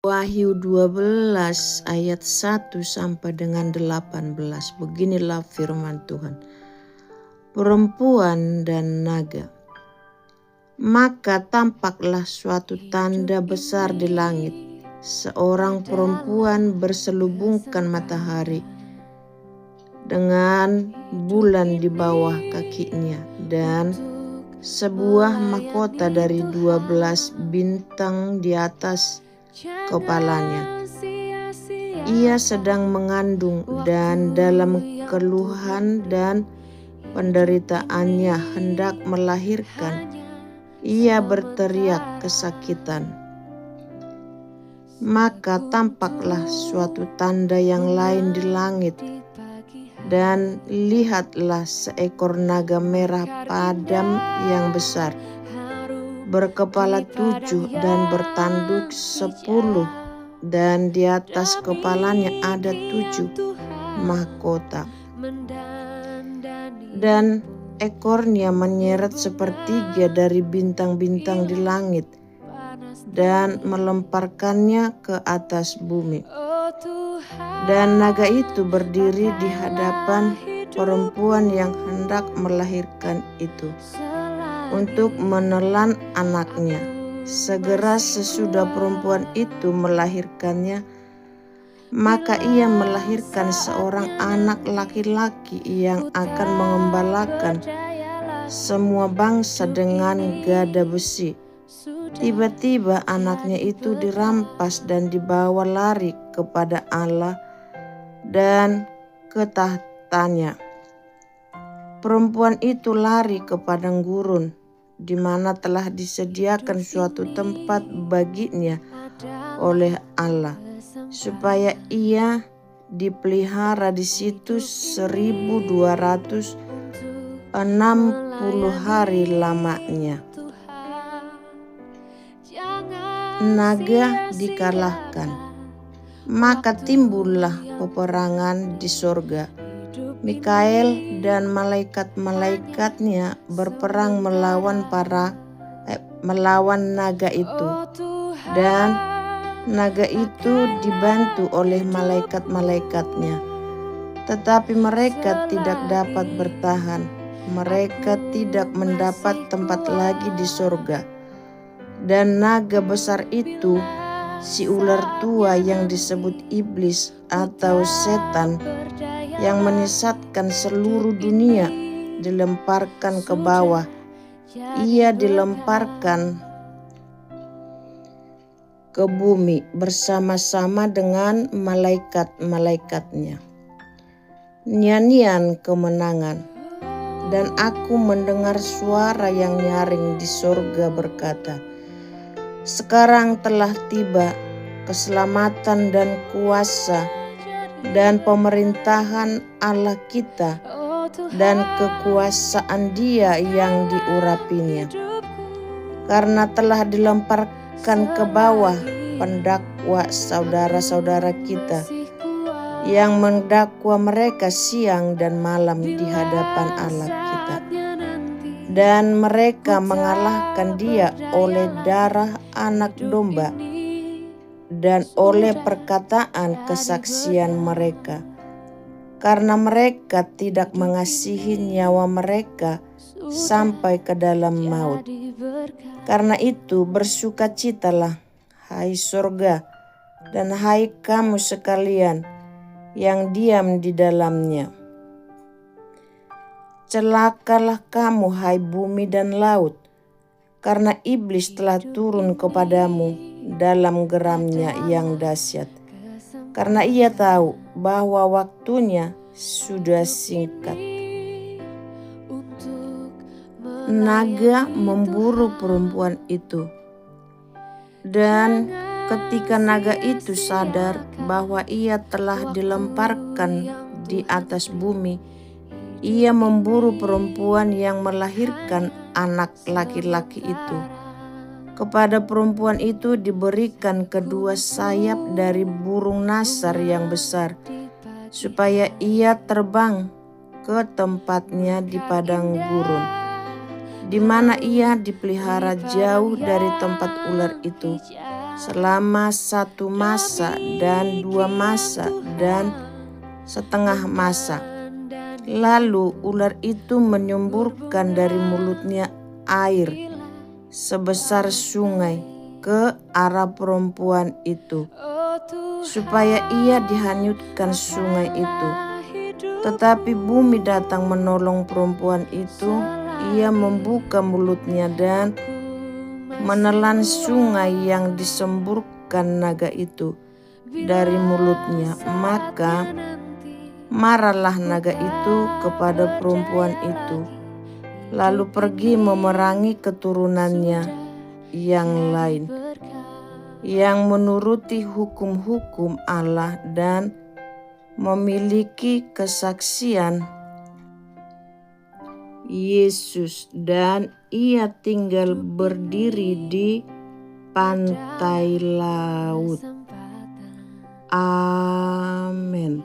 Wahyu 12 ayat 1 sampai dengan 18. Beginilah firman Tuhan. Perempuan dan naga. Maka tampaklah suatu tanda besar di langit. Seorang perempuan berselubungkan matahari dengan bulan di bawah kakinya dan sebuah mahkota dari 12 bintang di atas kepalanya. Ia sedang mengandung dan dalam keluhan dan penderitaannya hendak melahirkan. Ia berteriak kesakitan. Maka tampaklah suatu tanda yang lain di langit, dan lihatlah seekor naga merah padam yang besar, berkepala 7 dan bertanduk 10, dan di atas kepalanya ada 7 mahkota. Dan ekornya menyeret sepertiga dari bintang-bintang di langit dan melemparkannya ke atas bumi. Dan naga itu berdiri di hadapan perempuan yang hendak melahirkan itu untuk menelan anaknya. Segera sesudah perempuan itu melahirkannya, maka ia melahirkan seorang anak laki-laki yang akan mengembalakan semua bangsa dengan gada besi. Tiba-tiba anaknya itu dirampas dan dibawa lari kepada Allah dan ke tahtanya. Perempuan itu lari ke padang gurun, di mana telah disediakan suatu tempat baginya oleh Allah, supaya ia dipelihara di situ 1260 hari lamanya. Naga dikalahkan. Maka timbullah peperangan di sorga. Mikael dan malaikat-malaikatnya berperang melawan naga itu, dan naga itu dibantu oleh malaikat-malaikatnya. Tetapi mereka tidak dapat bertahan. Mereka tidak mendapat tempat lagi di sorga. Dan naga besar itu, si ular tua yang disebut iblis atau setan, yang menyesatkan seluruh dunia, dilemparkan ke bawah. Ia dilemparkan ke bumi bersama-sama dengan malaikat-malaikatnya. Nyanyian kemenangan. Dan aku mendengar suara yang nyaring di sorga berkata, sekarang telah tiba keselamatan dan kuasa dan pemerintahan Allah kita dan kekuasaan Dia yang diurapinya. Karena telah dilemparkan ke bawah pendakwa saudara-saudara kita yang mendakwa mereka siang dan malam di hadapan Allah kita. Dan mereka mengalahkan Dia oleh darah anak domba dan oleh perkataan kesaksian mereka, karena mereka tidak mengasihi nyawa mereka sampai ke dalam maut. Karena itu bersukacitalah, hai sorga, dan hai kamu sekalian yang diam di dalamnya. Celakalah kamu, hai bumi dan laut, karena iblis telah turun kepadamu dalam geramnya yang dahsyat, karena ia tahu bahwa waktunya sudah singkat. Naga memburu perempuan itu, dan ketika naga itu sadar bahwa ia telah dilemparkan di atas bumi, ia memburu perempuan yang melahirkan anak laki-laki itu. Kepada perempuan itu diberikan kedua sayap dari burung nasar yang besar, supaya ia terbang ke tempatnya di padang gurun, di mana ia dipelihara jauh dari tempat ular itu, selama 1 masa dan 2 masa dan setengah masa. Lalu ular itu menyemburkan dari mulutnya air sebesar sungai ke arah perempuan itu, supaya ia dihanyutkan sungai itu. Tetapi bumi datang menolong perempuan itu. Ia membuka mulutnya dan menelan sungai yang disemburkan naga itu dari mulutnya. Maka marahlah naga itu kepada perempuan itu, lalu pergi memerangi keturunannya yang lain, yang menuruti hukum-hukum Allah dan memiliki kesaksian Yesus, dan ia tinggal berdiri di pantai laut. Amin.